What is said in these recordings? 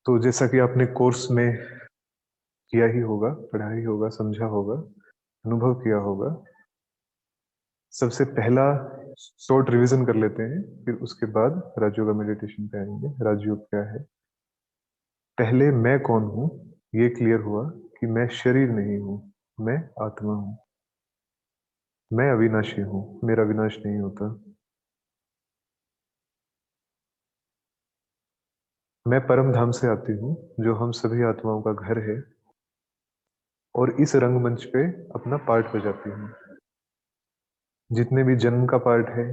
तो जैसा कि आपने कोर्स में किया ही होगा, पढ़ा ही होगा, समझा होगा, अनुभव किया होगा, सबसे पहला शॉर्ट रिवीजन कर लेते हैं, फिर उसके बाद राजयोग मेडिटेशन पे आएंगे। राजयोग क्या है? पहले मैं कौन हूँ ये क्लियर हुआ कि मैं शरीर नहीं हूँ, मैं आत्मा हूँ। मैं अविनाशी हूँ, मेरा विनाश नहीं होता। मैं परम धाम से आती हूँ, जो हम सभी आत्माओं का घर है, और इस रंगमंच पे अपना पार्ट बजाती हूँ। जितने भी जन्म का पार्ट है,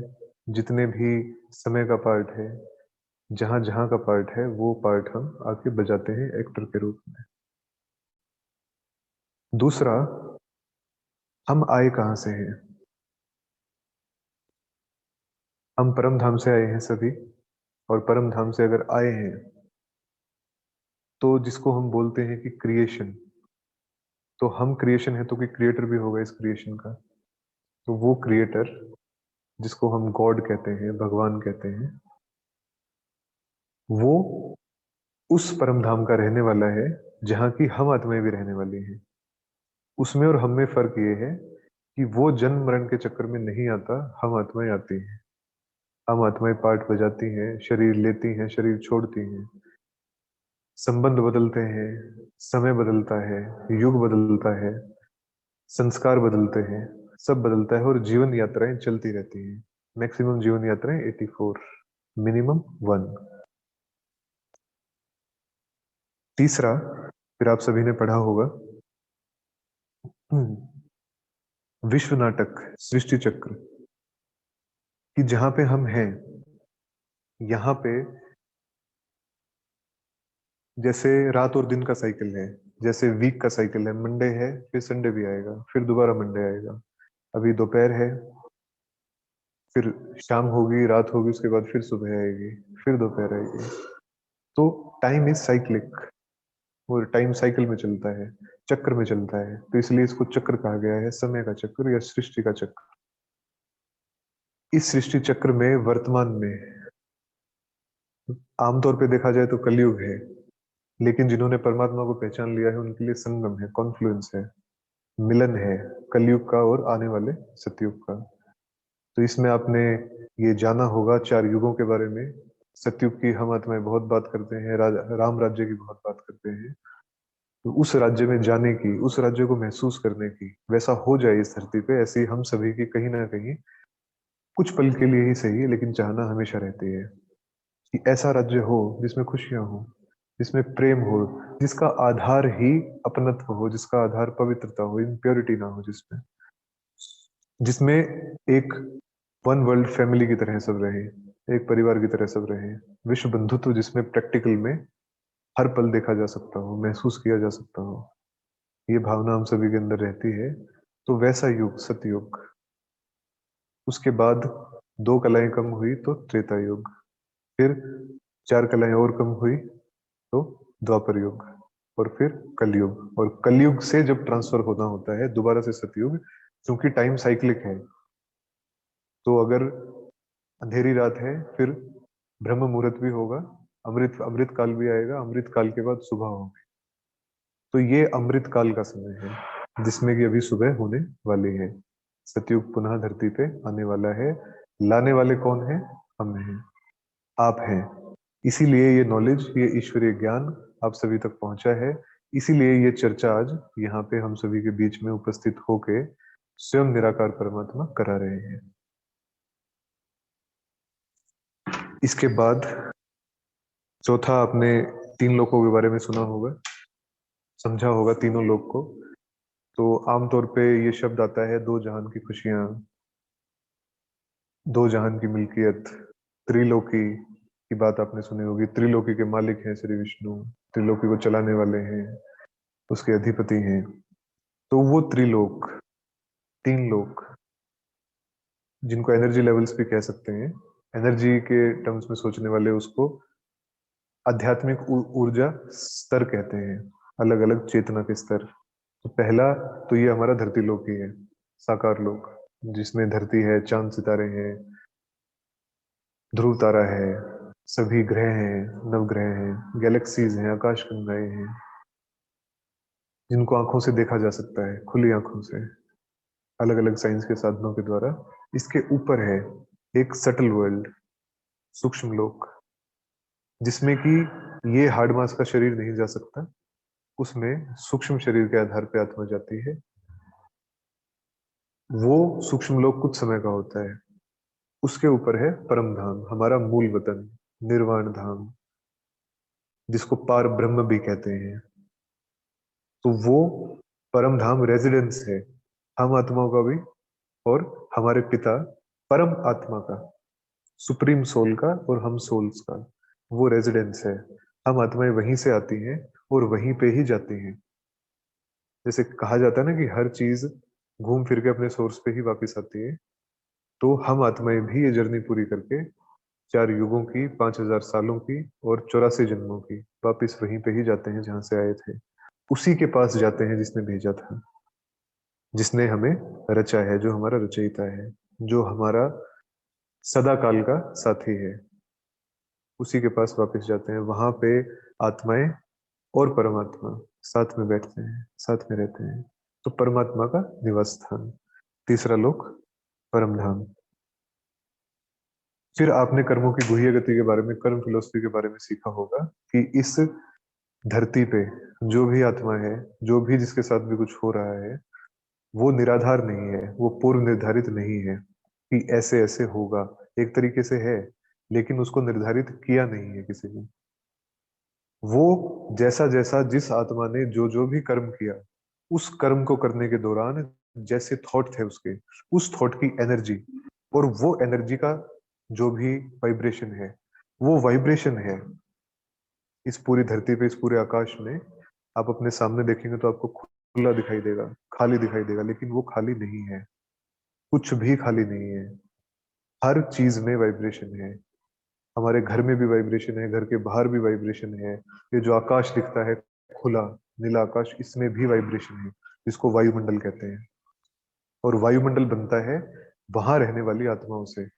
जितने भी समय का पार्ट है, जहां जहां का पार्ट है, वो पार्ट हम आके बजाते हैं एक्टर के रूप में। दूसरा, हम आए कहाँ से हैं? हम परम धाम से आए हैं सभी। और परम धाम से अगर आए हैं तो जिसको हम बोलते हैं कि क्रिएशन, तो हम क्रिएशन है तो कोई क्रिएटर भी होगा इस क्रिएशन का। तो वो क्रिएटर जिसको हम गॉड कहते हैं, भगवान कहते हैं, वो उस परम धाम का रहने वाला है जहाँ की हम आत्माएं भी रहने वाली हैं। उसमें और हम में फर्क ये है कि वो जन्म मरण के चक्कर में नहीं आता, हम आत्माएं आती हैं। हम आत्माएं पार्ट बजाती हैं, शरीर लेती हैं, शरीर छोड़ती हैं, संबंध बदलते हैं, समय बदलता है, युग बदलता है, संस्कार बदलते हैं, सब बदलता है, और जीवन यात्राएं चलती रहती हैं। मैक्सिमम जीवन यात्राएं 84, मिनिमम 1। तीसरा, फिर आप सभी ने पढ़ा होगा, विश्व नाटक, सृष्टि चक्र, कि जहां पे हम हैं, यहाँ पे जैसे रात और दिन का साइकिल है, जैसे वीक का साइकिल है, मंडे है फिर संडे भी आएगा, फिर दोबारा मंडे आएगा। अभी दोपहर है, फिर शाम होगी, रात होगी, उसके बाद फिर सुबह आएगी, फिर दोपहर आएगी। तो टाइम इज साइक्लिक, वो टाइम साइकिल में चलता है, चक्र में चलता है, तो इसलिए इसको चक्र कहा गया है, समय का चक्र या सृष्टि का चक्र। इस सृष्टि चक्र में वर्तमान में आमतौर पे देखा जाए तो कलयुग है, लेकिन जिन्होंने परमात्मा को पहचान लिया है उनके लिए संगम है, कॉन्फ्लुएंस है, मिलन है, कलयुग का और आने वाले सतयुग का। तो इसमें आपने ये जाना होगा 4 युगों के बारे में। सतयुग की हम आत्माएं बहुत बात करते हैं, राम राज्य की बहुत बात करते हैं। तो उस राज्य में जाने की, उस राज्य को महसूस करने की, वैसा हो जाए इस धरती पे, ऐसी हम सभी की कहीं ना कहीं कुछ पल के लिए ही सही है, लेकिन चाहना हमेशा रहती है कि ऐसा राज्य हो जिसमें खुशियां हो, जिसमें प्रेम हो, जिसका आधार ही अपनत्व हो, जिसका आधार पवित्रता हो, इम्प्योरिटी ना हो, जिसमें जिसमें एक वन वर्ल्ड फैमिली की तरह सब रहे, एक परिवार की तरह सब रहे, विश्व बंधुत्व जिसमें प्रैक्टिकल में हर पल देखा जा सकता हो, महसूस किया जा सकता हो, ये भावना हम सभी के अंदर रहती है। तो वैसा युग सतयुग। उसके बाद 2 कलाएं कम हुई तो त्रेता युग, फिर 4 कलाएं और कम हुई तो द्वापर युग, और फिर कलयुग। और कलयुग से जब ट्रांसफर होना होता है दोबारा से सतयुग, क्योंकि टाइम साइक्लिक है, तो अगर अंधेरी रात है फिर ब्रह्म मुहूर्त भी होगा, अमृत अमृत काल भी आएगा, अमृत काल के बाद सुबह होगी। तो ये अमृत काल का समय है जिसमें कि अभी सुबह होने वाली है। सतयुग पुनः धरती पे आने वाला है। लाने वाले कौन है? हम हैं, आप हैं। इसीलिए ये नॉलेज, ये ईश्वरीय ज्ञान आप सभी तक पहुंचा है। इसीलिए ये चर्चा आज यहाँ पे हम सभी के बीच में उपस्थित होके स्वयं निराकार परमात्मा करा रहे हैं। इसके बाद चौथा, आपने 3 लोकों के बारे में सुना होगा, समझा होगा तीनों लोक को। तो आमतौर पे ये शब्द आता है, 2 जहान की खुशियां, 2 जहान की मिल्कियत, त्रिलोकी की बात आपने सुनी होगी। त्रिलोकी के मालिक हैं श्री विष्णु, त्रिलोकी को चलाने वाले हैं, उसके अधिपति हैं। तो वो त्रिलोक, 3 लोक, जिनको एनर्जी लेवल्स भी कह सकते हैं, एनर्जी के टर्म्स में सोचने वाले उसको आध्यात्मिक ऊर्जा स्तर कहते हैं, अलग अलग चेतना के स्तर। तो पहला तो ये हमारा धरती लोक ही है, साकार लोक, जिसमें धरती है, चांद सितारे हैं, ध्रुव तारा है, सभी ग्रह हैं, नवग्रह हैं, गैलेक्सीज हैं, आकाश गंगाएं हैं, जिनको आंखों से देखा जा सकता है, खुली आंखों से, अलग अलग साइंस के साधनों के द्वारा। इसके ऊपर है एक सटल वर्ल्ड, सूक्ष्म लोक, जिसमें कि ये हार्ड मास का शरीर नहीं जा सकता, उसमें सूक्ष्म शरीर के आधार पर आत्मा जाती है। वो सूक्ष्म लोक कुछ समय का होता है। उसके ऊपर है परम धाम, हमारा मूल वतन, निर्वाण धाम, जिसको पार ब्रह्म भी कहते हैं। तो वो परम धाम रेजिडेंस है हम आत्माओं का भी, और हमारे पिता परम आत्मा का, सुप्रीम सोल का और हम सोल्स का वो रेजिडेंस है। हम आत्माएं वहीं से आती हैं और वहीं पे ही जाती हैं। जैसे कहा जाता है ना कि हर चीज घूम फिर के अपने सोर्स पे ही वापस आती है, तो हम आत्माएं भी ये जर्नी पूरी करके 4 युगों की, 5,000 सालों की और 84 जन्मों की वापिस वहीं पे ही जाते हैं जहां से आए थे। उसी के पास जाते हैं जिसने भेजा था, जिसने हमें रचा है, जो हमारा रचयिता है, जो हमारा सदा काल का साथी है। उसी के पास वापस जाते हैं। वहां पे आत्माएं और परमात्मा साथ में बैठते हैं, साथ में रहते हैं। तो परमात्मा का निवास स्थान, तीसरा लोक परम धाम। फिर आपने कर्मों की गुह्य गति के बारे में, कर्म फिलोसफी के बारे में सीखा होगा कि इस धरती पे जो भी आत्मा है, जो भी जिसके साथ भी कुछ हो रहा है, वो निराधार नहीं है, वो पूर्व निर्धारित नहीं है कि ऐसे ऐसे होगा। एक तरीके से है, लेकिन उसको निर्धारित किया नहीं है किसी ने। वो जैसा जैसा जिस आत्मा ने जो जो भी कर्म किया, उस कर्म को करने के दौरान जैसे थॉट थे उसके, उस थॉट की एनर्जी, और वो एनर्जी का जो भी वाइब्रेशन है, वो वाइब्रेशन है इस पूरी धरती पे, इस पूरे आकाश में। आप अपने सामने देखेंगे तो आपको खुला दिखाई देगा, खाली दिखाई देगा, लेकिन वो खाली नहीं है। कुछ भी खाली नहीं है। हर चीज में वाइब्रेशन है। हमारे घर में भी वाइब्रेशन है, घर के बाहर भी वाइब्रेशन है। ये जो आकाश दिखता है खुला नीला आकाश, इसमें भी वाइब्रेशन है, जिसको वायुमंडल कहते हैं। और वायुमंडल बनता है वहां रहने वाली आत्माओं से।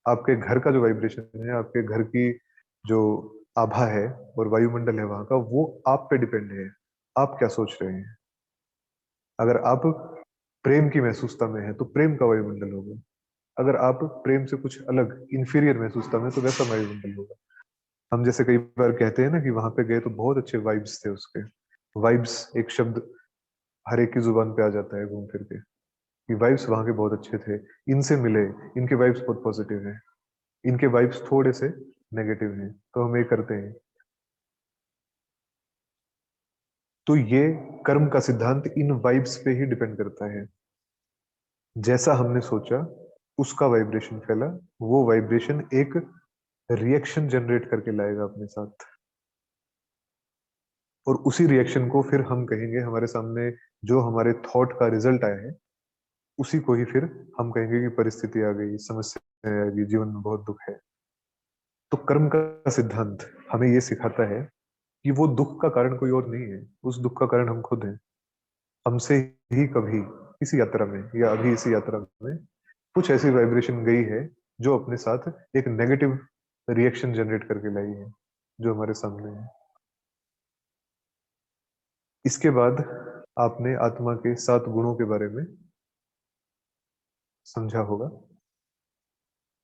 आपके घर का जो वाइब्रेशन है, आपके घर की जो आभा है और वायुमंडल है वहां का, वो आप पे डिपेंड है। आप क्या सोच रहे हैं? अगर आप प्रेम की महसूसता में है तो प्रेम का वायुमंडल होगा। अगर आप प्रेम से कुछ अलग इंफीरियर महसूसता में, तो वैसा वायुमंडल होगा। हम जैसे कई बार कहते हैं ना कि वहां पे गए तो बहुत अच्छे वाइब्स थे उसके। वाइब्स एक शब्द हर एक की जुबान पे आ जाता है घूम फिर के, कि वाइब्स वहां के बहुत अच्छे थे, इनसे मिले, इनके वाइब्स बहुत पॉजिटिव हैं, इनके वाइब्स थोड़े से नेगेटिव हैं, तो हम ये करते हैं। तो ये कर्म का सिद्धांत इन वाइब्स पे ही डिपेंड करता है। जैसा हमने सोचा उसका वाइब्रेशन फैला, वो वाइब्रेशन एक रिएक्शन जनरेट करके लाएगा अपने साथ, और उसी रिएक्शन को फिर हम कहेंगे, हमारे सामने जो हमारे थॉट का रिजल्ट आया है, उसी को ही फिर हम कहेंगे कि परिस्थिति आ गई, समस्या आ गई, जीवन में बहुत दुख है। तो कर्म का सिद्धांत हमें ये सिखाता है कि वो दुख का कारण कोई और नहीं है, उस दुख का कारण हम खुद हैं। हमसे ही कभी इस यात्रा में, या अभी इसी यात्रा में, कुछ ऐसी वाइब्रेशन गई है जो अपने साथ एक नेगेटिव रिएक्शन जनरेट करके लाई है, जो हमारे सामने है। इसके बाद आपने आत्मा के 7 गुणों के बारे में समझा होगा।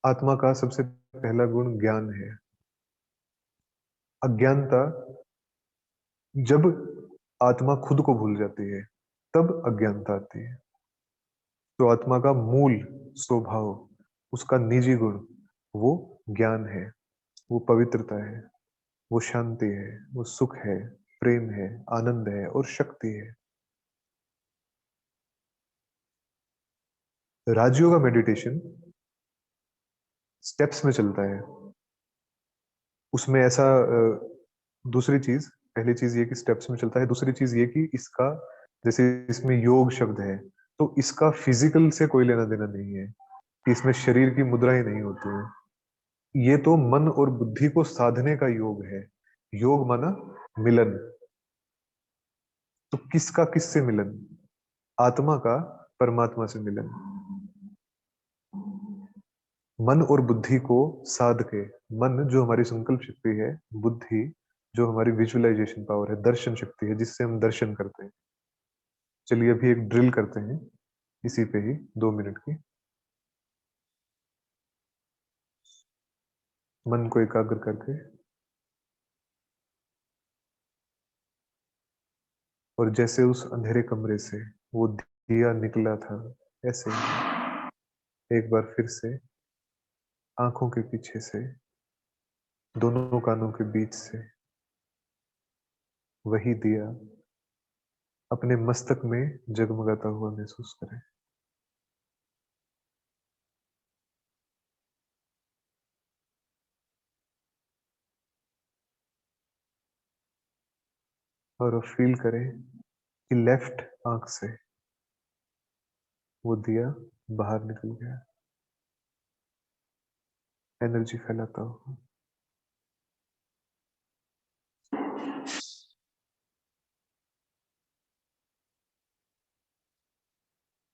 आत्मा का सबसे पहला गुण ज्ञान है। अज्ञानता, जब आत्मा खुद को भूल जाती है तब अज्ञानता आती है। तो आत्मा का मूल स्वभाव, उसका निजी गुण, वो ज्ञान है, वो पवित्रता है, वो शांति है, वो सुख है, प्रेम है, आनंद है और शक्ति है। राजयोग का मेडिटेशन स्टेप्स में चलता है। उसमें ऐसा दूसरी चीज, पहली चीज ये कि स्टेप्स में चलता है, दूसरी चीज ये कि इसका, जैसे इसमें योग शब्द है, तो इसका फिजिकल से कोई लेना देना नहीं है, कि इसमें शरीर की मुद्राएं नहीं होती है। ये तो मन और बुद्धि को साधने का योग है। योग माना मिलन। तो किसका किससे मिलन? आत्मा का परमात्मा से मिलन। मन और बुद्धि को साध के, मन जो हमारी संकल्प शक्ति है, बुद्धि जो हमारी विजुअलाइजेशन पावर है, दर्शन शक्ति है, जिससे हम दर्शन करते हैं। चलिए अभी एक ड्रिल करते हैं इसी पे ही 2 मिनट की। मन को एकाग्र करके, और जैसे उस अंधेरे कमरे से वो दिया निकला था, ऐसे ही एक बार फिर से आंखों के पीछे से, दोनों कानों के बीच से वही दिया अपने मस्तक में जगमगाता हुआ महसूस करें। और अब फील करें कि लेफ्ट आंख से वो दिया बाहर निकल गया, एनर्जी फैलाता हुआ।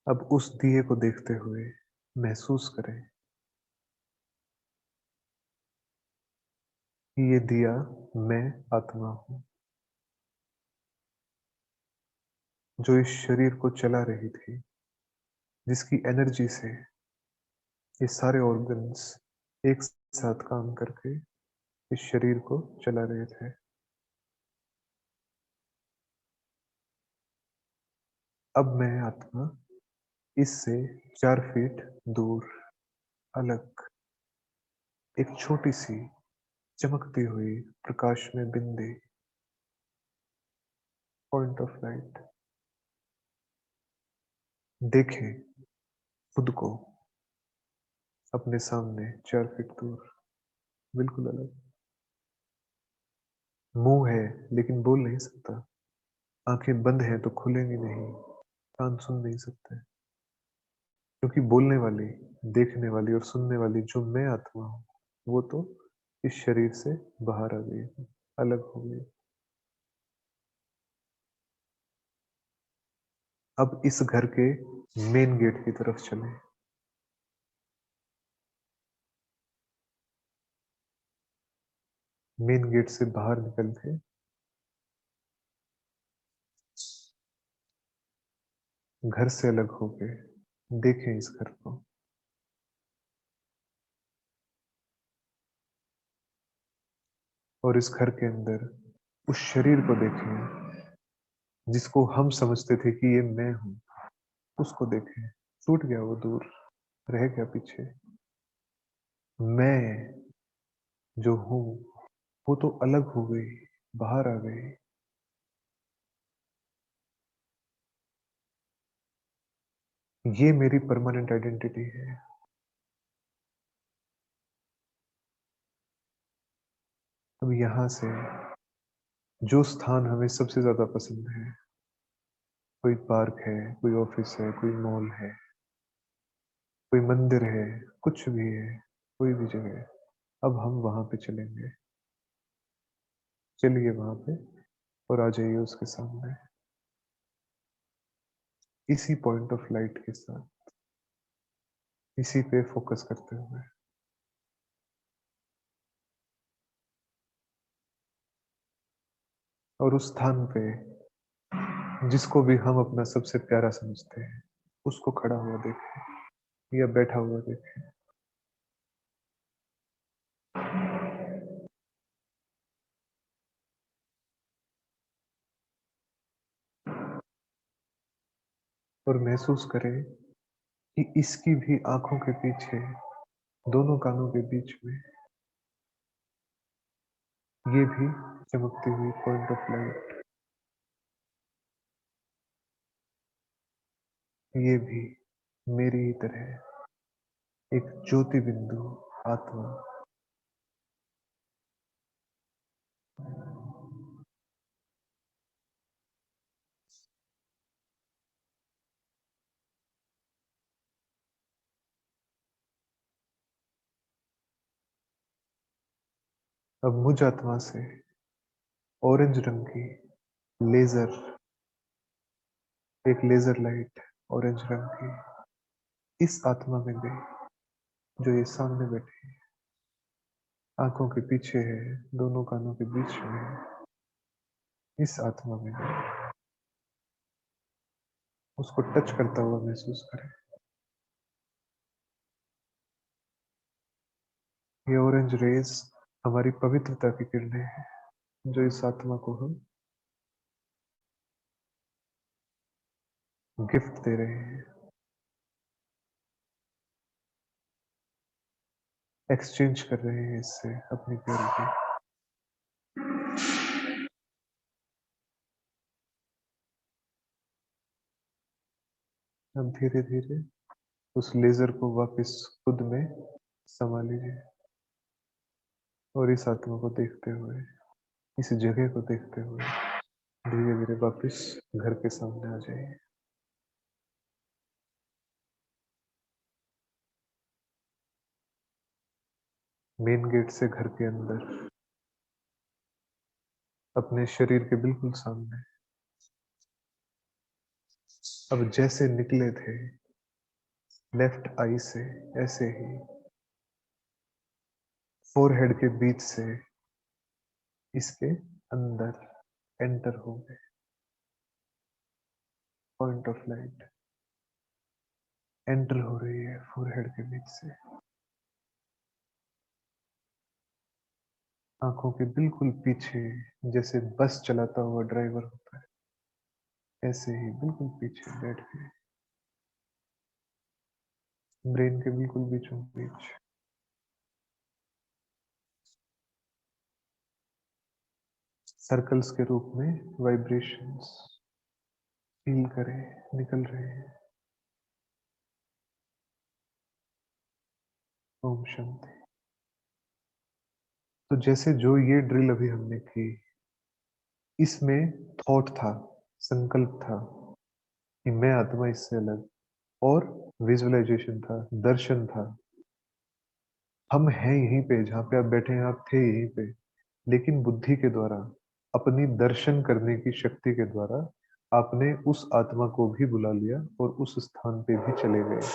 अब उस दिए को देखते हुए महसूस करें कि ये दिया मैं आत्मा हूं, जो इस शरीर को चला रही थी, जिसकी एनर्जी से ये सारे ऑर्गन्स एक साथ काम करके इस शरीर को चला रहे थे। अब मैं आत्मा इससे 4 फीट दूर, अलग, एक छोटी सी चमकती हुई प्रकाश में बिंदी, पॉइंट ऑफ लाइट। देखें खुद को अपने सामने 4 फीट दूर, बिल्कुल अलग। मुंह है लेकिन बोल नहीं सकता, आंखें बंद हैं तो खुलेंगी नहीं, कान सुन नहीं सकते, क्योंकि बोलने वाली, देखने वाली और सुनने वाली जो मैं आत्मा हूँ, वो तो इस शरीर से बाहर आ गई है, अलग हो गई। अब इस घर के मेन गेट की तरफ चले। मेन गेट से बाहर निकल के घर से अलग होके देखें इस घर को, और इस घर के अंदर उस शरीर को देखें जिसको हम समझते थे कि ये मैं हूं, उसको देखें। छूट गया वो दूर, रह गया पीछे। मैं जो हूं वो तो अलग हो गई, बाहर आ गई। ये मेरी परमानेंट आइडेंटिटी है। अब यहां से जो स्थान हमें सबसे ज्यादा पसंद है, कोई पार्क है, कोई ऑफिस है, कोई मॉल है, कोई मंदिर है, कुछ भी है, कोई भी जगह, अब हम वहां पे चलेंगे। चलिए वहां पे और आ जाइए उसके सामने, इसी पॉइंट ऑफ लाइट के साथ, इसी पे फोकस करते हुए। और उस स्थान पे जिसको भी हम अपना सबसे प्यारा समझते हैं, उसको खड़ा हुआ देखें या बैठा हुआ देखें। और महसूस करें कि इसकी भी आंखों के पीछे, दोनों कानों के बीच में, ये भी चमकती हुई पॉइंट ऑफ लाइट, ये भी मेरी ही तरह एक ज्योति बिंदु आत्मा। अब मुझ आत्मा से ऑरेंज रंग की लेजर, एक लेजर लाइट ऑरेंज रंग की इस आत्मा में गई, जो ये सामने बैठी है, आंखों के पीछे है, दोनों कानों के बीच में है, इस आत्मा में उसको टच करता हुआ महसूस करें। ये ऑरेंज रेज हमारी पवित्रता की किरणें हैं, जो इस आत्मा को हम गिफ्ट दे रहे हैं, एक्सचेंज कर रहे हैं इससे अपनी प्योरिटी। अब धीरे धीरे उस लेजर को वापस खुद में समा लीजिए और इस आत्मा को देखते हुए, इस जगह को देखते हुए धीरे धीरे वापस घर के सामने आ जाइए। मेन गेट से घर के अंदर, अपने शरीर के बिल्कुल सामने। अब जैसे निकले थे लेफ्ट आई से, ऐसे ही फोरहेड के बीच से इसके अंदर एंटर हो गए। पॉइंट ऑफ लाइट एंटर हो रही है फोरहेड के बीच से, आंखों के बिल्कुल पीछे, जैसे बस चलाता हुआ ड्राइवर होता है, ऐसे ही बिल्कुल पीछे बैठ गए, ब्रेन के बिल्कुल बीचों बीच। सर्कल्स के रूप में वाइब्रेशंस फील करें, निकल रहे हैं। ओम शांति। तो जैसे जो ये ड्रिल अभी हमने की, इसमें थॉट था, संकल्प था कि मैं आत्मा इससे अलग, और विजुअलाइजेशन था, दर्शन था, हम हैं यहीं पे, जहाँ पे आप बैठे हैं आप थे यहीं पे, लेकिन बुद्धि के द्वारा, अपनी दर्शन करने की शक्ति के द्वारा आपने उस आत्मा को भी बुला लिया और उस स्थान पे भी चले गए।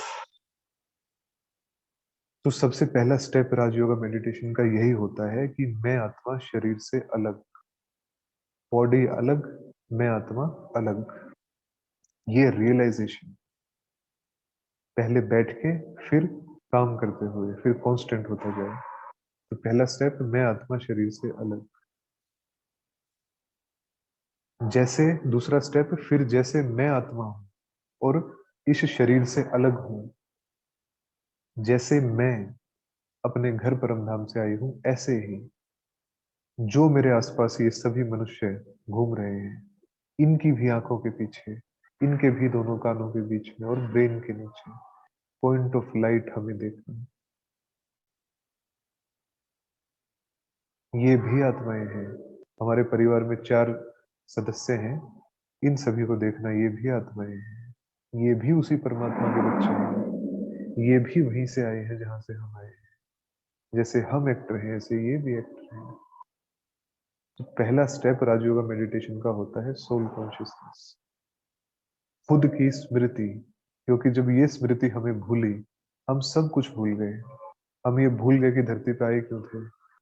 तो सबसे पहला स्टेप राजयोगा मेडिटेशन का यही होता है कि मैं आत्मा शरीर से अलग, बॉडी अलग, मैं आत्मा अलग। ये रियलाइजेशन पहले बैठ के, फिर काम करते हुए, फिर कांस्टेंट होता जाए। तो पहला स्टेप, मैं आत्मा शरीर से अलग। जैसे दूसरा स्टेप, फिर जैसे मैं आत्मा हूं और इस शरीर से अलग हूं, जैसे मैं अपने घर परम धाम से आई हूं, ऐसे ही जो मेरे आसपास ये सभी मनुष्य घूम रहे हैं, इनकी भी आंखों के पीछे, इनके भी दोनों कानों के बीच में और ब्रेन के नीचे पॉइंट ऑफ लाइट हमें देखना। ये भी आत्माएं हैं। हमारे परिवार में 4 सदस्य हैं, इन सभी को देखना, ये भी आत्माएं हैं, ये भी उसी परमात्मा के बच्चे हैं, ये भी वहीं से आए हैं जहां से हम आए हैं। जैसे हम एक्टर हैं, ऐसे ये भी एक्टर हैं। तो पहला स्टेप राजयोगा मेडिटेशन का होता है सोल कॉन्शियसनेस, खुद की स्मृति। क्योंकि जब ये स्मृति हमें भूली, हम सब कुछ भूल गए। हम ये भूल गए कि धरती पे आए क्यों थे,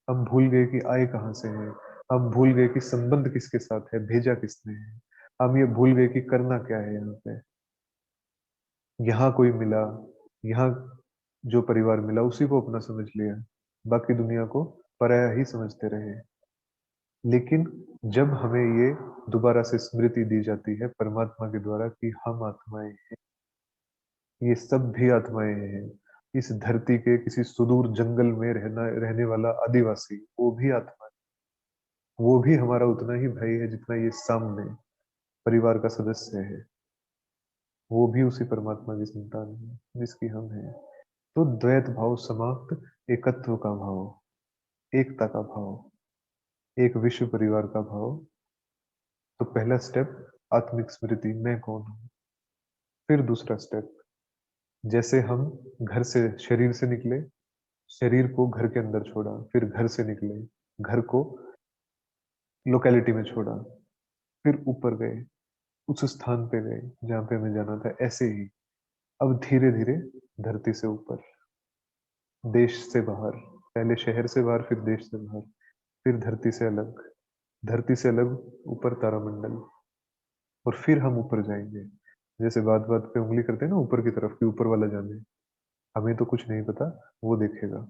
हम भूल गए कि आए कहाँ से हैं, हम भूल गए कि संबंध किसके साथ है, भेजा किसने है, हम ये भूल गए कि करना क्या है यहाँ पे। यहाँ कोई मिला, यहाँ जो परिवार मिला उसी को अपना समझ लिया, बाकी दुनिया को पराया ही समझते रहे। लेकिन जब हमें ये दोबारा से स्मृति दी जाती है परमात्मा के द्वारा कि हम आत्माएं हैं, ये सब भी आत्माएं हैं, इस धरती के किसी सुदूर जंगल में रहने वाला आदिवासी, वो भी आत्मा है, वो भी हमारा उतना ही भाई है जितना ये सामने परिवार का सदस्य है। वो भी उसी परमात्मा की संतान है जिसकी हम हैं। तो द्वैत भाव समाप्त, एकत्व का भाव, एकता का भाव, एक विश्व परिवार का भाव। तो पहला स्टेप आत्मिक स्मृति, मैं कौन हूँ। फिर दूसरा स्टेप, जैसे हम घर से, शरीर से निकले, शरीर को घर के अंदर छोड़ा, फिर घर से निकले, घर को लोकेलिटी में छोड़ा, फिर ऊपर गए, उस स्थान पे गए जहाँ पे हमें जाना था। ऐसे ही अब धीरे धीरे धरती से ऊपर, देश से बाहर, पहले शहर से बाहर, फिर देश से बाहर, फिर धरती से अलग, धरती से अलग ऊपर तारामंडल, और फिर हम ऊपर जाएंगे। जैसे बात बात पे उंगली करते हैं ना ऊपर की तरफ कि ऊपर वाला जाने, हमें तो कुछ नहीं पता, वो देखेगा।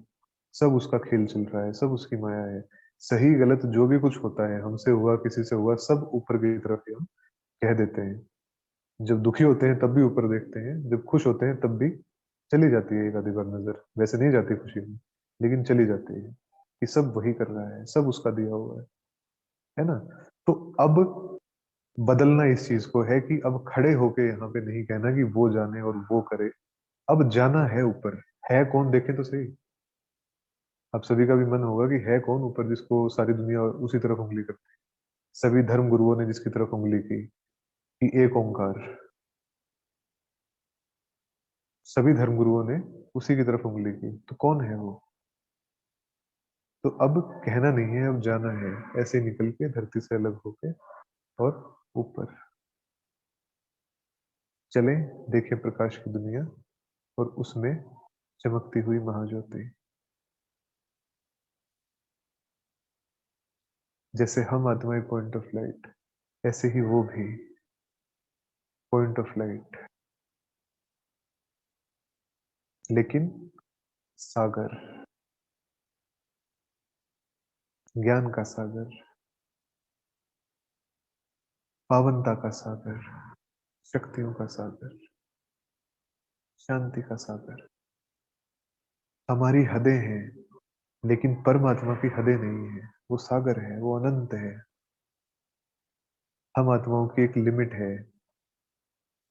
सब उसका खेल चल रहा है, सब उसकी माया है। सही गलत जो भी कुछ होता है, हमसे हुआ किसी से हुआ, सब ऊपर की तरफ ही हम कह देते हैं। जब दुखी होते हैं तब भी ऊपर देखते हैं, जब खुश होते हैं तब भी चली जाती है एक आधी बार नजर, वैसे नहीं जाती खुशी में, लेकिन चली जाती है कि सब वही कर रहा है, सब उसका दिया हुआ है ना। तो अब बदलना इस चीज को है कि अब खड़े होके यहाँ पे नहीं कहना कि वो जाने और वो करे, अब जाना है ऊपर। है कौन देखें तो सही। अब सभी का भी मन होगा कि है कौन ऊपर जिसको सारी दुनिया उसी तरफ उंगली करती है। सभी धर्म गुरुओं ने जिसकी तरफ उंगली की कि एक ओंकार, सभी धर्मगुरुओं ने उसी की तरफ उंगली की, तो कौन है वो। तो अब कहना नहीं है, अब जाना है, ऐसे निकल के धरती से अलग होके और ऊपर चले, देखें प्रकाश की दुनिया, और उसमें चमकती हुई महाज्योति। जैसे हम आत्माएं पॉइंट ऑफ लाइट, ऐसे ही वो भी पॉइंट ऑफ लाइट, लेकिन सागर, ज्ञान का सागर, पावनता का सागर, शक्तियों का सागर, शांति का सागर। हमारी हदें हैं, लेकिन परमात्मा की हदें नहीं है। वो सागर है, वो अनंत है। हम आत्माओं की एक लिमिट है,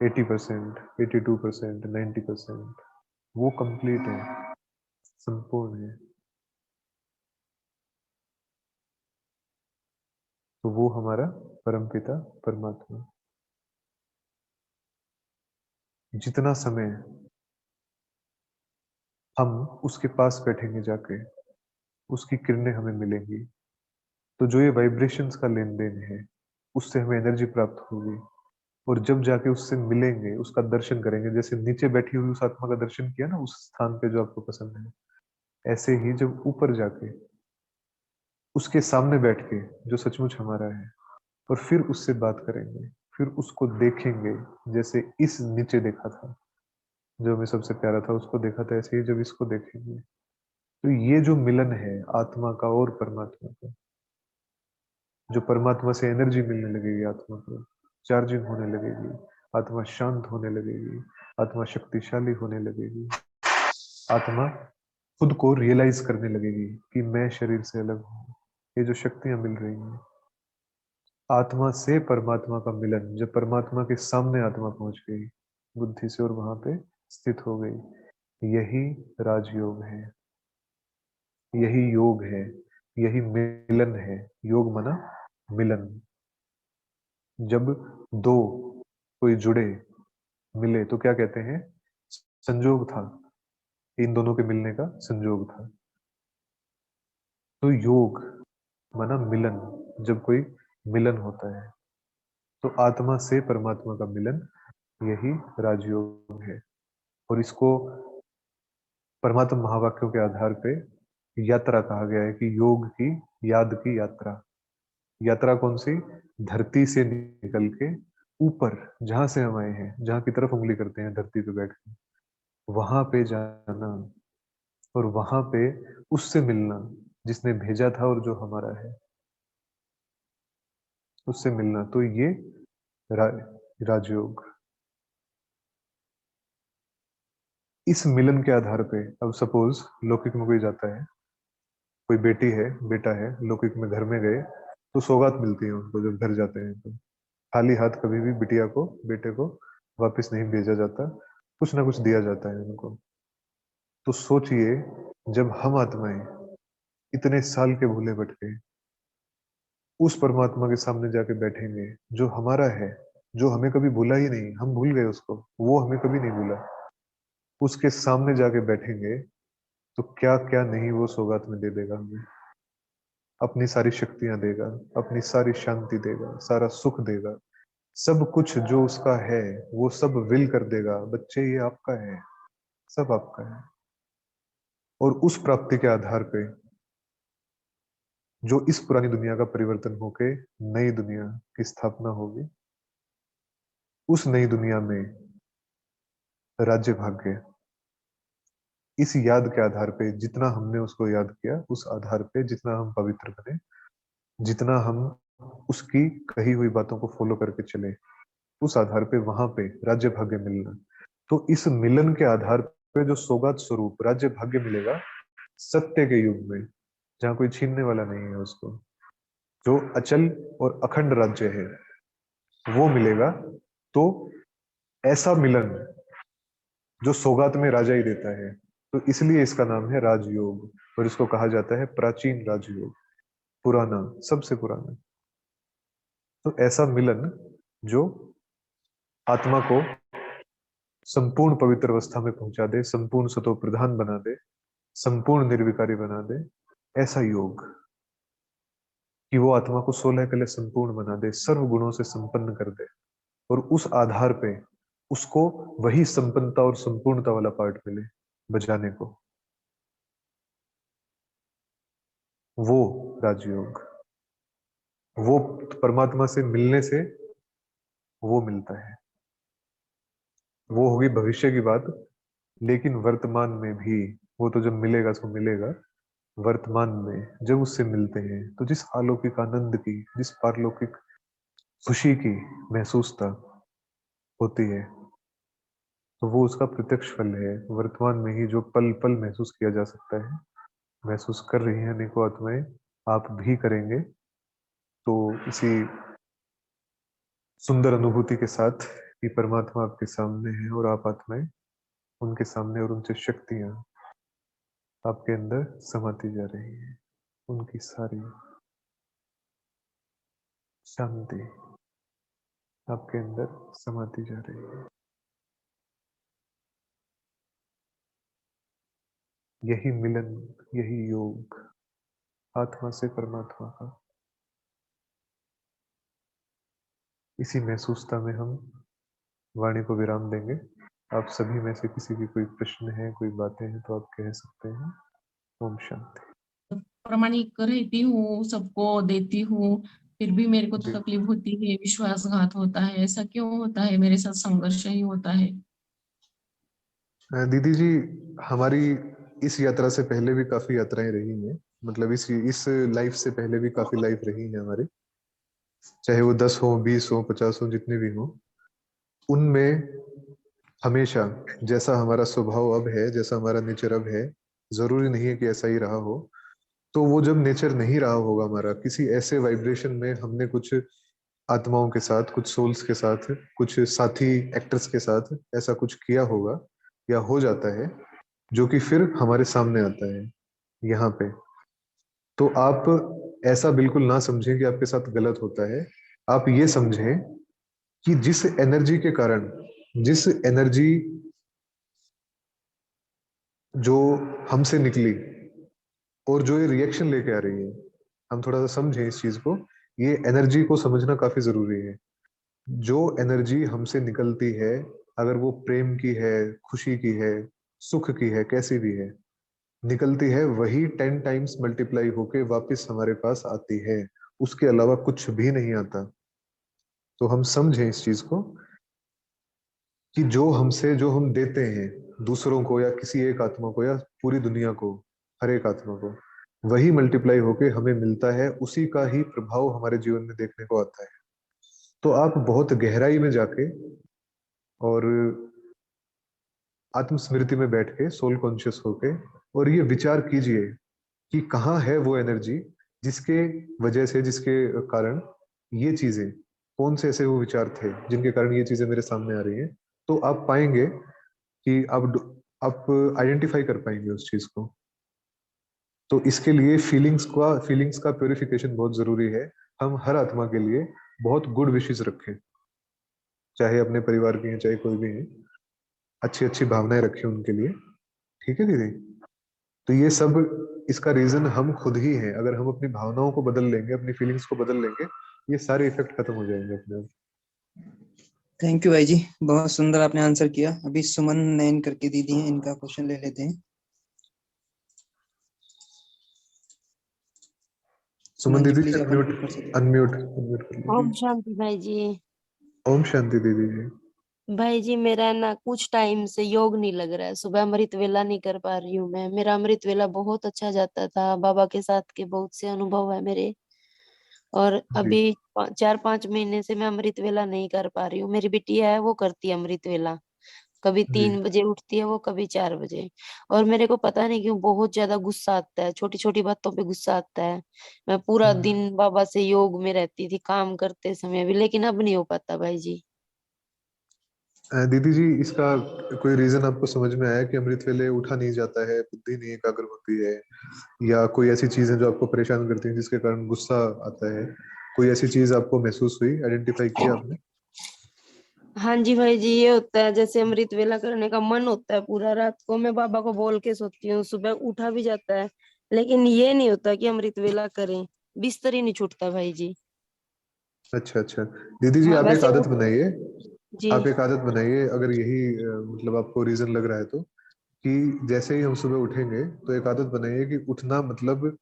80%, 82%, 90%, वो कंप्लीट है, संपूर्ण है। तो वो हमारा परमपिता परमात्मा। जितना समय हम उसके पास बैठेंगे जाके, उसकी किरणें हमें मिलेंगी। तो जो ये वाइब्रेशंस का लेन देन है, उससे हमें एनर्जी प्राप्त होगी। और जब जाके उससे मिलेंगे, उसका दर्शन करेंगे, जैसे नीचे बैठी हुई उस आत्मा का दर्शन किया ना उस स्थान पे जो आपको पसंद है, ऐसे ही जब ऊपर जाके उसके सामने बैठ के जो सचमुच हमारा है, और फिर उससे बात करेंगे, फिर उसको देखेंगे जैसे इस नीचे देखा था, जो हमें सबसे प्यारा था उसको देखा था, ऐसे ही जब इसको देखेंगे, तो ये जो मिलन है आत्मा का और परमात्मा का, जो परमात्मा से एनर्जी मिलने लगेगी, आत्मा को चार्जिंग होने लगेगी, आत्मा शांत होने लगेगी, आत्मा शक्तिशाली होने लगेगी, आत्मा खुद को रियलाइज करने लगेगी कि मैं शरीर से अलग हूँ। ये जो शक्तियां मिल रही हैं, आत्मा से परमात्मा का मिलन, जब परमात्मा के सामने आत्मा पहुंच गई बुद्धि से और वहां पे स्थित हो गई, यही राजयोग है, यही योग है, यही मिलन है। योग माना मिलन। जब दो कोई जुड़े, मिले, तो क्या कहते हैं, संजोग था, इन दोनों के मिलने का संजोग था। तो योग माना मिलन, जब कोई मिलन होता है, तो आत्मा से परमात्मा का मिलन, यही राजयोग है। और इसको परमात्म महावाक्यों के आधार पे यात्रा कहा गया है कि योग की याद की यात्रा। यात्रा कौन सी, धरती से निकल के ऊपर, जहां से हम आए हैं, जहां की तरफ उंगली करते हैं धरती पे बैठ के, वहां पे जाना, और वहां पे उससे मिलना जिसने भेजा था और जो हमारा है, उससे मिलना। तो ये रा, राजयोग। इस मिलन के आधार पे अब सपोज लौकिक में कोई जाता है, कोई बेटी है बेटा है, लौकिक में घर में गए, तो सौगात मिलती है उनको जब घर जाते हैं तो। खाली हाथ कभी भी बिटिया को, बेटे को वापस नहीं भेजा जाता, कुछ ना कुछ दिया जाता है उनको। तो सोचिए, जब हम आत्माएं इतने साल के भूले भटके उस परमात्मा के सामने जाके बैठेंगे, जो हमारा है, जो हमें कभी भूला ही नहीं, हम भूल गए उसको, वो हमें कभी नहीं भूला, उसके सामने जाके बैठेंगे, तो क्या क्या नहीं वो सौगात में दे देगा हमें। अपनी सारी शक्तियां देगा, अपनी सारी शांति देगा, सारा सुख देगा, सब कुछ जो उसका है वो सब विल कर देगा, बच्चे ये आपका है, सब आपका है। और उस प्राप्ति के आधार पे जो इस पुरानी दुनिया का परिवर्तन होके नई दुनिया की स्थापना होगी, उस नई दुनिया में राज्य भाग्य इस याद के आधार पे, जितना हमने उसको याद किया उस आधार पे जितना हम पवित्र बने, जितना हम उसकी कही हुई बातों को फॉलो करके चले, उस आधार पे वहां पे राज्य भाग्य मिलना। तो इस मिलन के आधार पे जो सौगात स्वरूप राज्य भाग्य मिलेगा सत्य के युग में, जहाँ कोई छीनने वाला नहीं है उसको, जो अचल और अखंड राज्य है वो मिलेगा। तो ऐसा मिलन जो सौगात में राजा ही देता है, तो इसलिए इसका नाम है राजयोग, और इसको कहा जाता है प्राचीन राजयोग, पुराना, सबसे पुराना। तो ऐसा मिलन जो आत्मा को संपूर्ण पवित्र अवस्था में पहुंचा दे, संपूर्ण सतो प्रधान बना दे, संपूर्ण निर्विकारी बना दे, ऐसा योग कि वो आत्मा को 16 कले संपूर्ण बना दे, सर्व गुणों से संपन्न कर दे, और उस आधार पे उसको वही संपन्नता और संपूर्णता वाला पार्ट मिले बजाने को, वो राजयोग, वो परमात्मा से मिलने से वो मिलता है। वो होगी भविष्य की बात, लेकिन वर्तमान में भी वो तो जब मिलेगा सो मिलेगा। वर्तमान में जब उससे मिलते हैं तो जिस अलौकिक आनंद की, जिस पारलौकिक खुशी की महसूसता होती है, तो वो उसका प्रत्यक्ष फल है। वर्तमान में ही जो पल पल महसूस किया जा सकता है, महसूस कर रही हैं अनेकों आत्माएं, आप भी करेंगे। तो इसी सुंदर अनुभूति के साथ कि परमात्मा आपके सामने है और आप आत्माएं उनके सामने, और उनसे शक्तियां आपके अंदर समाती जा रही है, उनकी सारी शांति आपके अंदर समाती जा रही है। यही मिलन, यही योग आत्मा से परमात्मा का, इसी महसूसता में हम वाणी को विराम देंगे। आप सभी में से किसी की कोई प्रश्न है, कोई बातें हैं तो आप कह सकते हैं। ओम शांति। प्रामाणिक रहती हूँ, सबको देती हूँ, फिर भी मेरे को जी तकलीफ होती है, विश्वासघात होता है, ऐसा क्यों होता है? मेरे साथ संघर्ष ही होता है। दीदी जी, हमारी इस यात्रा से पहले भी काफी यात्राएं रही हैं, मतलब इस लाइफ से पहले भी काफी लाइफ रही है हमारी, चाहे वो 10 हो, 20 हो, 50 हो, जितने भी हो। उनमें हमेशा जैसा हमारा स्वभाव अब है, जैसा हमारा नेचर अब है, जरूरी नहीं है कि ऐसा ही रहा हो। तो वो जब नेचर नहीं रहा होगा हमारा, किसी ऐसे वाइब्रेशन में हमने कुछ आत्माओं के साथ, कुछ सोल्स के साथ, कुछ साथी एक्टर्स के साथ ऐसा कुछ किया होगा या हो जाता है, जो कि फिर हमारे सामने आता है यहाँ पे। तो आप ऐसा बिल्कुल ना समझें कि आपके साथ गलत होता है। आप ये समझें कि जिस एनर्जी के कारण, जिस एनर्जी जो हमसे निकली और जो ये रिएक्शन लेके आ रही है, हम थोड़ा सा समझें इस चीज को। ये एनर्जी को समझना काफी जरूरी है। जो एनर्जी हमसे निकलती है, अगर वो प्रेम की है, खुशी की है, सुख की है, कैसी भी है, निकलती है, वही 10 टाइम्स मल्टीप्लाई होके वापस हमारे पास आती है। उसके अलावा कुछ भी नहीं आता। तो हम समझें इस चीज को कि जो हमसे, जो हम देते हैं दूसरों को या किसी एक आत्मा को या पूरी दुनिया को, हर एक आत्मा को, वही मल्टीप्लाई होके हमें मिलता है, उसी का ही प्रभाव हमारे जीवन में देखने को आता है। तो आप बहुत गहराई में जाके और आत्मस्मृति में बैठ के, सोल कॉन्शियस होके, और ये विचार कीजिए कि कहाँ है वो एनर्जी जिसके वजह से, जिसके कारण ये चीजें, कौन से ऐसे वो विचार थे जिनके कारण ये चीजें मेरे सामने आ रही हैं। तो आप पाएंगे कि आप आइडेंटिफाई कर पाएंगे उस चीज को। तो इसके लिए फीलिंग्स का प्योरिफिकेशन बहुत जरूरी है। हम हर आत्मा के लिए बहुत गुड विशेस रखें, चाहे अपने परिवार की हैं, चाहे कोई भी है, अच्छी अच्छी भावनाएं रखें उनके लिए। ठीक है दीदी? तो ये सब, इसका रीजन हम खुद ही हैं। अगर हम अपनी भावनाओं को बदल लेंगे, अपनी फीलिंग्स को बदल लेंगे, ये सारे इफेक्ट खत्म हो जाएंगे अपने आप। थैंक यू भाई जी, बहुत सुंदर आपने आंसर किया। अभी सुमन नैन करके दीदी हैं, इनका क्वेश्चन ले लेते हैं। सुमन जी दीदी प्लीज आप अनम्यूट unmute कर सकते अनम्यूट अनम्यूट कर ओम लीजिए। शांति भाई जी। ओम शांति दीदी जी। भाई जी मेरा ना कुछ टाइम से योग नहीं लग रहा है, सुबह अमृत वेला नहीं कर पा रही हूँ मैं। मेरा अमृत वेला बहुत अच्छा जाता था, बाबा के साथ के बहुत से अनुभव है मेरे। और जी अभी 4-5 महीने से मैं अमृत वेला नहीं कर पा रही हूँ। मेरी बिटिया है, वो करती है अमृत वेला। कभी जी 3 बजे उठती है वो, कभी 4 बजे। और मेरे को पता नहीं क्यों बहुत ज्यादा गुस्सा आता है, छोटी छोटी बातों पे गुस्सा आता है। मैं पूरा हम्म। दिन बाबा से योग में रहती थी काम करते समय भी, लेकिन अब नहीं हो पाता भाई जी। दीदी जी, इसका कोई रीजन आपको समझ में आया कि अमृत वेले उठा नहीं जाता है, बुद्धि नहीं एकाग्र होती है, या कोई ऐसी चीज है जो आपको परेशान करती है जिसके कारण गुस्सा आता है? कोई ऐसी चीज आपको महसूस हुई, आइडेंटिफाई किया आपने? हाँ जी भाई जी, ये होता है जैसे अमृत वेला करने का मन होता है पूरा, रात को मैं बाबा को बोल के सोती हूँ, सुबह उठा भी जाता है, लेकिन ये नहीं होता कि अमृत वेला करें। बिस्तर ही नहीं छूटता भाई जी। अच्छा अच्छा। दीदी जी, हाँ आप एक वैसे आदत उठ बनाइए। जी। आप एक आदत बनाइए, अगर यही मतलब आपको रीजन लग रहा है तो, कि जैसे ही हम सुबह उठेंगे तो एक आदत बनाइए कि उठना मतलब,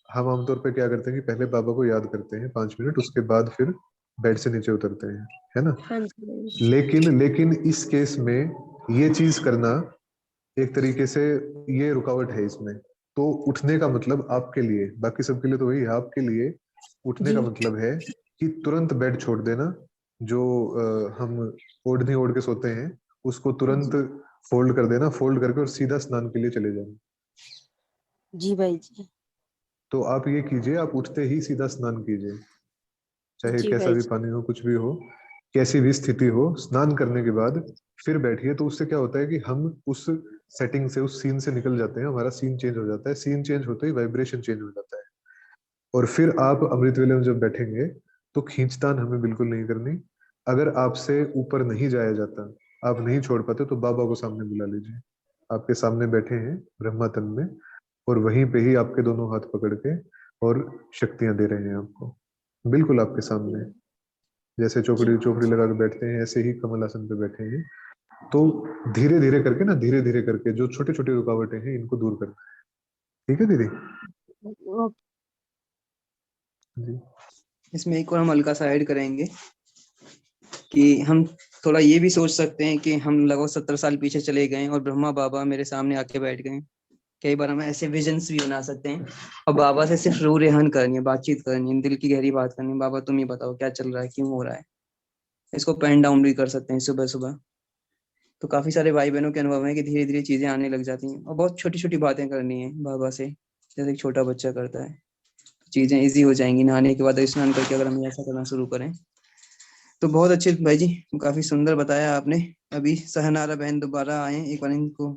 हम आमतौर पे क्या करते हैं कि पहले बाबा को याद करते हैं 5 मिनट, उसके बाद फिर बेड से नीचे उतरते हैं, है ना? हाँ जी। लेकिन लेकिन इस केस में ये चीज करना एक तरीके से, ये रुकावट है इसमें। तो उठने का मतलब आपके लिए, बाकी सबके लिए तो वही है, आपके लिए उठने जी का मतलब है कि तुरंत बेड छोड़ देना। जो हम ओढ़नी ओढ़ के सोते हैं, उसको तुरंत जी फोल्ड कर देना, फोल्ड करके और सीधा स्नान के लिए चले जाना। जी भाई जी। तो आप ये कीजिए, आप उठते ही सीधा स्नान कीजिए, चाहे जी कैसा भाई भी जी। पानी हो, कुछ भी हो, कैसी भी स्थिति हो, स्नान करने के बाद फिर बैठिए। तो उससे क्या होता है कि हम उस सेटिंग से, उस सीन से निकल जाते हैं, हमारा सीन चेंज हो जाता है, सीन चेंज होते ही वाइब्रेशन चेंज हो जाता है। और फिर आप अमृत वेले में जब बैठेंगे तो खींचतान हमें बिल्कुल नहीं करनी। अगर आपसे ऊपर नहीं जाया जाता, आप नहीं छोड़ पाते, तो बाबा को सामने बुला लीजिए। आपके सामने बैठे हैं ब्रह्मातन में, और वहीं पे ही आपके दोनों हाथ पकड़ के और शक्तियां दे रहे हैं आपको, बिल्कुल आपके सामने। जैसे जी चौकड़ी चौकड़ी लगा के बैठते हैं, ऐसे ही कमल आसन पे बैठे हैं। तो धीरे धीरे करके ना, धीरे धीरे करके जो छोटी छोटी रुकावटें हैं इनको दूर करना है। ठीक है दीदी ओ- जी? इसमें एक और हम हल्का सा ऐड करेंगे कि हम थोड़ा ये भी सोच सकते हैं कि हम लगभग 70 साल पीछे चले गए और ब्रह्मा बाबा मेरे सामने आके बैठ गए। कई बार हम ऐसे विजन्स भी बना सकते हैं और बाबा से सिर्फ रू रेहन करनी है, बातचीत करनी है, दिल की गहरी बात करनी है। बाबा तुम ही बताओ क्या चल रहा है, क्यों हो रहा है। इसको पेन डाउन भी कर सकते हैं सुबह सुबह। तो काफी सारे भाई बहनों के अनुभव है कि धीरे धीरे चीजें आने लग जाती हैं और बहुत छोटी छोटी बातें करनी है बाबा से, जैसे एक छोटा बच्चा करता है। चीजें इजी हो जाएंगी नहाने के बाद स्नान करके, अगर हम ऐसा करना शुरू करें तो। बहुत अच्छे भाई जी, काफी सुंदर बताया आपने। अभी सहनारा बहन दोबारा आए, एक बार इनको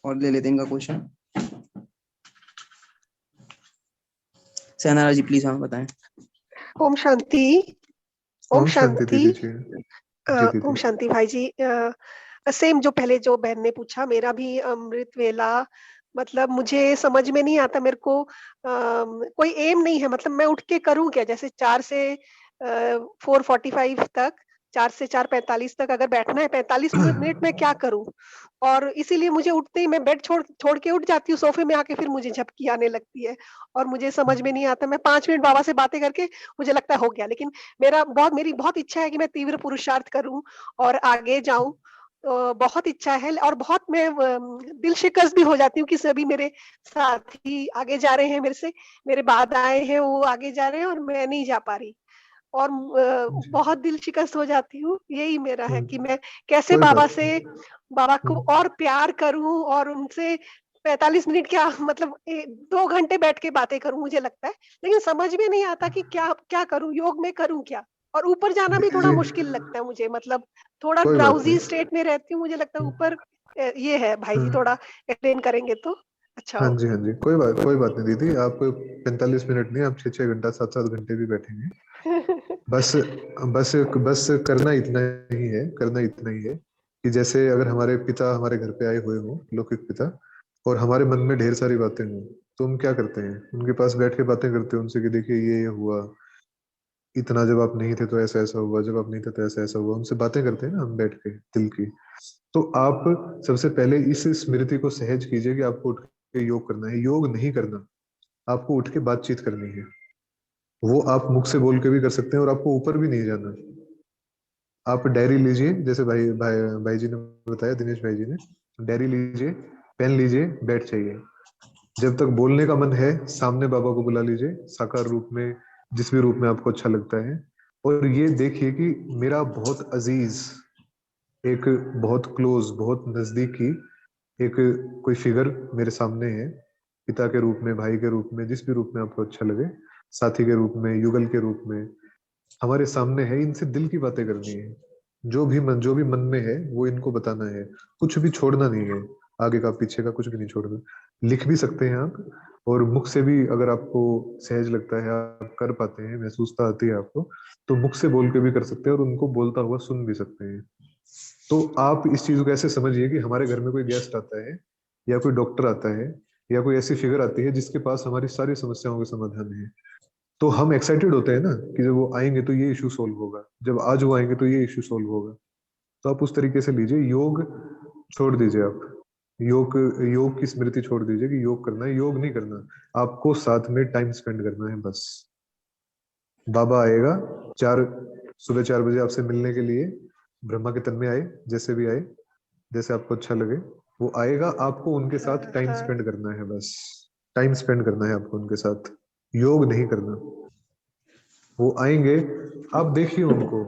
और ले लेते हैं इनका क्वेश्चन। सहनारा जी प्लीज हाँ बताएं। ओम शांति। ओम ओम शांति शांति। दीदी जी। जी ओम दीदी। शांति भाई जी। सेम जो पहले जो बहन ने पूछा, मेरा भी अमृत वेला मतलब मुझे समझ में नहीं आता। मेरे को कोई एम नहीं है, मतलब मैं उठ के करूं क्या? जैसे 4 से 4:45 तक, 4 से 4:45 तक अगर बैठना है, 45 मिनट में क्या करूं? और इसीलिए मुझे उठते ही मैं बेड छोड़ छोड़ के उठ जाती हूँ, सोफे में आके फिर मुझे झपकी आने लगती है और मुझे समझ में नहीं आता। मैं 5 मिनट बाबा से बातें करके मुझे लगता है हो गया, लेकिन मेरी बहुत इच्छा है कि मैं तीव्र पुरुषार्थ करूं और आगे जाऊं। तो बहुत इच्छा है, और बहुत मैं दिल शिकस्त भी हो जाती हूँ कि सभी मेरे साथी आगे जा रहे हैं मेरे से, मेरे बाद आए हैं वो आगे जा रहे हैं और मैं नहीं जा पा रही। और जी। बहुत दिल शिकस्त हो जाती हूँ। यही मेरा है कि मैं कैसे कोई बाबा बात से, नहीं। बाबा को हम्म, और प्यार करूं और उनसे 45 मिनट क्या मतलब 2 घंटे बैठ के बातें करूं, मुझे लगता है। लेकिन समझ में नहीं आता कि क्या क्या करूं, योग में करूं क्या? और ऊपर जाना भी दीदी थोड़ा जी मुश्किल लगता है मुझे, मतलब थोड़ा कोई बात ड्राउजी नहीं। स्टेट में रहती हूँ, मुझे लगता है ऊपर ये है। भाई जी हाँ थोड़ा एक्सप्लेन करेंगे तो अच्छा हाँ हो। जी, हाँ जी, कोई बात नहीं दीदी। आप 45 मिनट नहीं, आप 6-6 घंटा, 7-7 घंटे भी बैठेंगे। बस बस बस करना इतना ही है, करना इतना ही है कि जैसे अगर हमारे पिता हमारे घर पे आए हुए हों, लौकिक पिता, और हमारे मन में ढेर सारी बातें हों, तो हम क्या करते हैं, उनके पास बैठ के बातें करते हैं उनसे कि देखिए ये हुआ, इतना जब आप नहीं थे तो ऐसा ऐसा हुआ, जब आप नहीं थे तो ऐसा ऐसा हुआ, उनसे बातें करते हैं ना हम बैठ के दिल की। तो आप सबसे पहले इस स्मृति को सहज कीजिए कि आपको उठ के योग करना है। योग नहीं करना, आपको उठ के बातचीत करनी है। वो आप मुख से बोल के भी कर सकते हैं और आपको ऊपर भी नहीं जाना। आप डायरी लीजिए, जैसे भाई भाई भाई जी ने बताया, दिनेश भाई जी ने, डायरी लीजिए, पेन लीजिए, बैठ जाइए। जब तक बोलने का मन है सामने बाबा को बुला लीजिए, साकार रूप में, जिस भी रूप में आपको अच्छा लगता है। और ये देखिए कि मेरा बहुत अजीज, एक बहुत क्लोज, बहुत नजदीकी एक कोई फिगर मेरे सामने है, पिता के रूप में, भाई के रूप में, जिस भी रूप में आपको अच्छा लगे, साथी के रूप में, युगल के रूप में, हमारे सामने है। इनसे दिल की बातें करनी है, जो भी मन में है वो इनको बताना है, कुछ भी छोड़ना नहीं है, आगे का पीछे का कुछ भी नहीं छोड़ना। लिख भी सकते हैं आप, और मुख से भी अगर आपको सहज लगता है, आप कर पाते हैं, महसूसता आती है आपको, तो मुख से बोल के भी कर सकते हैं और उनको बोलता हुआ सुन भी सकते हैं। तो आप इस चीज को ऐसे समझिए कि हमारे घर में कोई गेस्ट आता है, या कोई डॉक्टर आता है, या कोई ऐसी फिगर आती है जिसके पास हमारी सारी समस्याओं का समाधान है। तो हम एक्साइटेड होते हैं ना कि जब वो आएंगे तो ये इशू सोल्व होगा, जब आज वो आएंगे तो ये इशू सोल्व होगा। तो आप उस तरीके से लीजिए। योग छोड़ दीजिए आप, योग योग की स्मृति छोड़ दीजिए कि योग करना है, योग नहीं करना। आपको साथ में टाइम स्पेंड करना है बस। बाबा आएगा, चार सुबह 4 बजे आपसे मिलने के लिए, ब्रह्मा के तन में आए, जैसे भी आए, जैसे आपको अच्छा लगे, वो आएगा। आपको उनके साथ टाइम हाँ। स्पेंड करना है बस, टाइम स्पेंड करना है आपको उनके साथ, योग नहीं करना। वो आएंगे, आप देखिए उनको,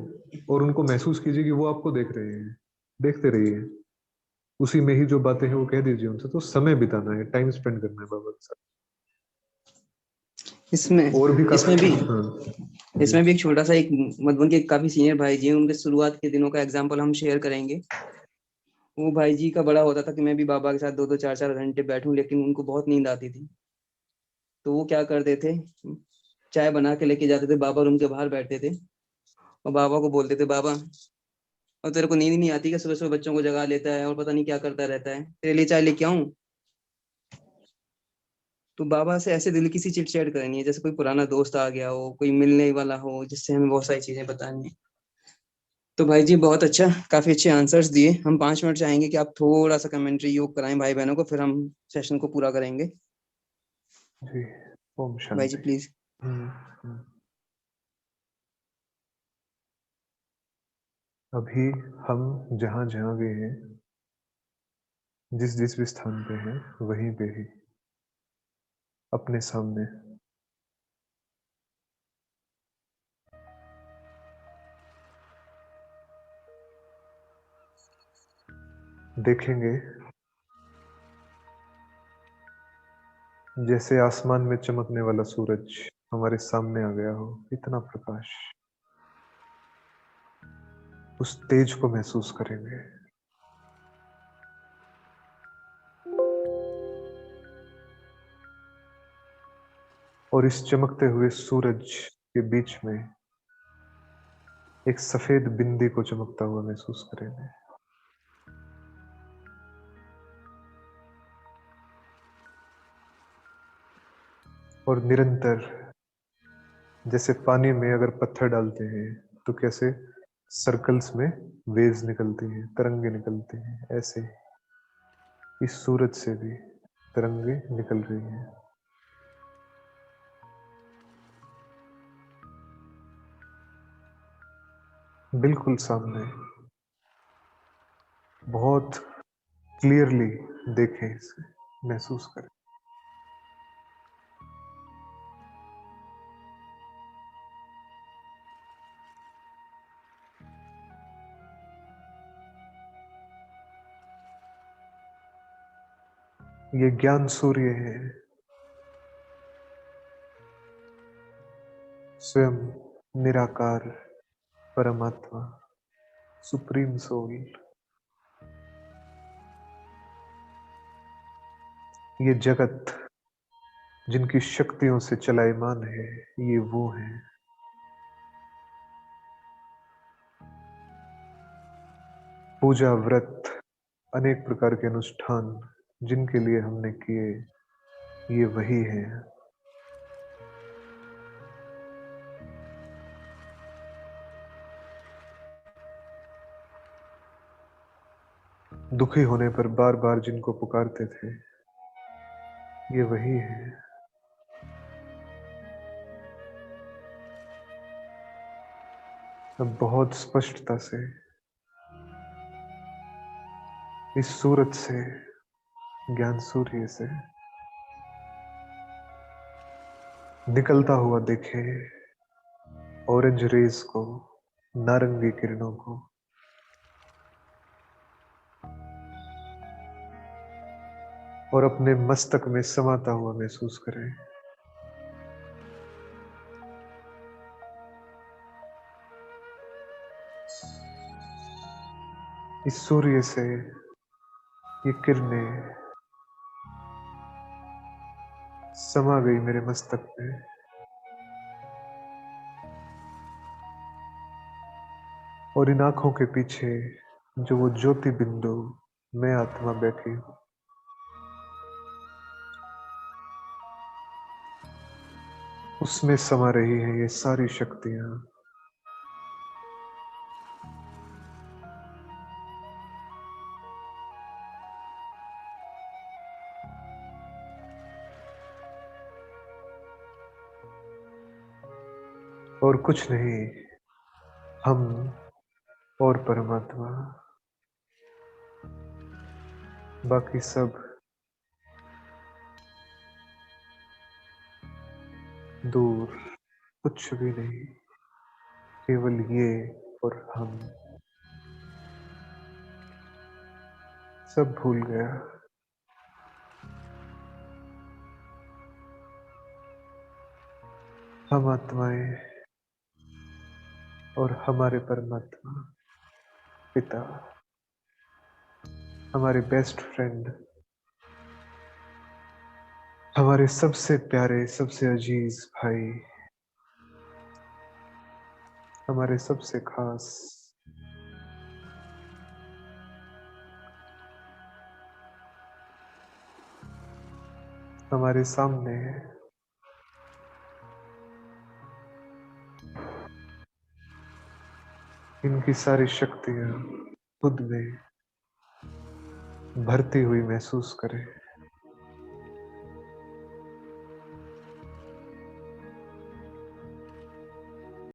और उनको महसूस कीजिए कि वो आपको देख रहे हैं, देखते रहिए। उसी में ही जो बातें हैं वो कह दीजिए उनसे। तो समय बिताना है, टाइम स्पेंड करना है बाबा के साथ। इसमें और भी इसमें काफी, भी हाँ जी, इसमें भी एक छोटा सा, एक मधुबन के काफी सीनियर भाई जी हैं, उनके शुरुआत के दिनों का एग्जांपल हम शेयर करेंगे। वो भाई जी का बड़ा होता था कि मैं भी बाबा के साथ 2-2 4-4 घंटे बैठूं, लेकिन उनको बहुत नींद आती थी। तो वो क्या करते थे, चाय बना के लेके जाते थे, बाबा रूम के बाहर बैठते थे और बाबा को बोलते थे, बाबा और तेरे को नींद नहीं आती क्या, सुबह सुबह बच्चों को जगा लेता है और पता नहीं क्या करता रहता है, तेरे लिए चाय लेके आऊं? तो बाबा से ऐसे दिल की सी चिट चैट करनी है जैसे कोई पुराना दोस्त आ गया हो, कोई मिलने वाला हो जिससे हमें बहुत सारी चीजें बतानी है। तो भाई जी बहुत अच्छा, काफी अच्छे आंसर्स दिए। हम 5 मिनट चाहेंगे कि आप थोड़ा सा कमेंट्री योग कराएं भाई बहनों को, फिर हम सेशन को पूरा करेंगे। जी। ओम भाई जी शांति। प्लीज। हम्म, हम्म। अभी हम जहां जहां भी हैं, जिस जिस भी स्थान पे हैं, वहीं पे ही अपने सामने देखेंगे जैसे आसमान में चमकने वाला सूरज हमारे सामने आ गया हो, इतना प्रकाश। उस तेज को महसूस करेंगे। और इस चमकते हुए सूरज के बीच में एक सफेद बिंदी को चमकता हुआ महसूस करेंगे। और निरंतर, जैसे पानी में अगर पत्थर डालते हैं तो कैसे सर्कल्स में वेव्स निकलती हैं, तरंगे निकलती हैं, ऐसे इस सूरज से भी तरंगे निकल रही हैं। बिल्कुल सामने, बहुत क्लियरली देखें इसे, महसूस करें। ये ज्ञान सूर्य है, स्वयं निराकार परमात्मा, सुप्रीम सोल। ये जगत जिनकी शक्तियों से चलायमान है, ये वो है। पूजा, व्रत, अनेक प्रकार के अनुष्ठान जिनके लिए हमने किए, ये वही है। दुखी होने पर बार बार जिनको पुकारते थे, ये वही है। अब बहुत स्पष्टता से इस सूरत से, ज्ञान सूर्य से निकलता हुआ देखे ऑरेंज रेज को, नारंगी किरणों को। और अपने मस्तक में समाता हुआ महसूस करें। इस सूर्य से ये किरणें समा गई मेरे मस्तक में। और इन आंखों के पीछे जो वो ज्योति बिंदु मैं आत्मा बैठी हूं, उसमें समा रही है ये सारी शक्तियां। और कुछ नहीं, हम और परमात्मा, बाकी सब दूर, कुछ भी नहीं, केवल ये और हम। सब भूल गया। हम आत्माएं और हमारे परमात्मा पिता, हमारे बेस्ट फ्रेंड, हमारे सबसे प्यारे, सबसे अजीज भाई, हमारे सबसे खास, हमारे सामने है। इनकी सारी शक्तियां खुद में भरती हुई महसूस करें।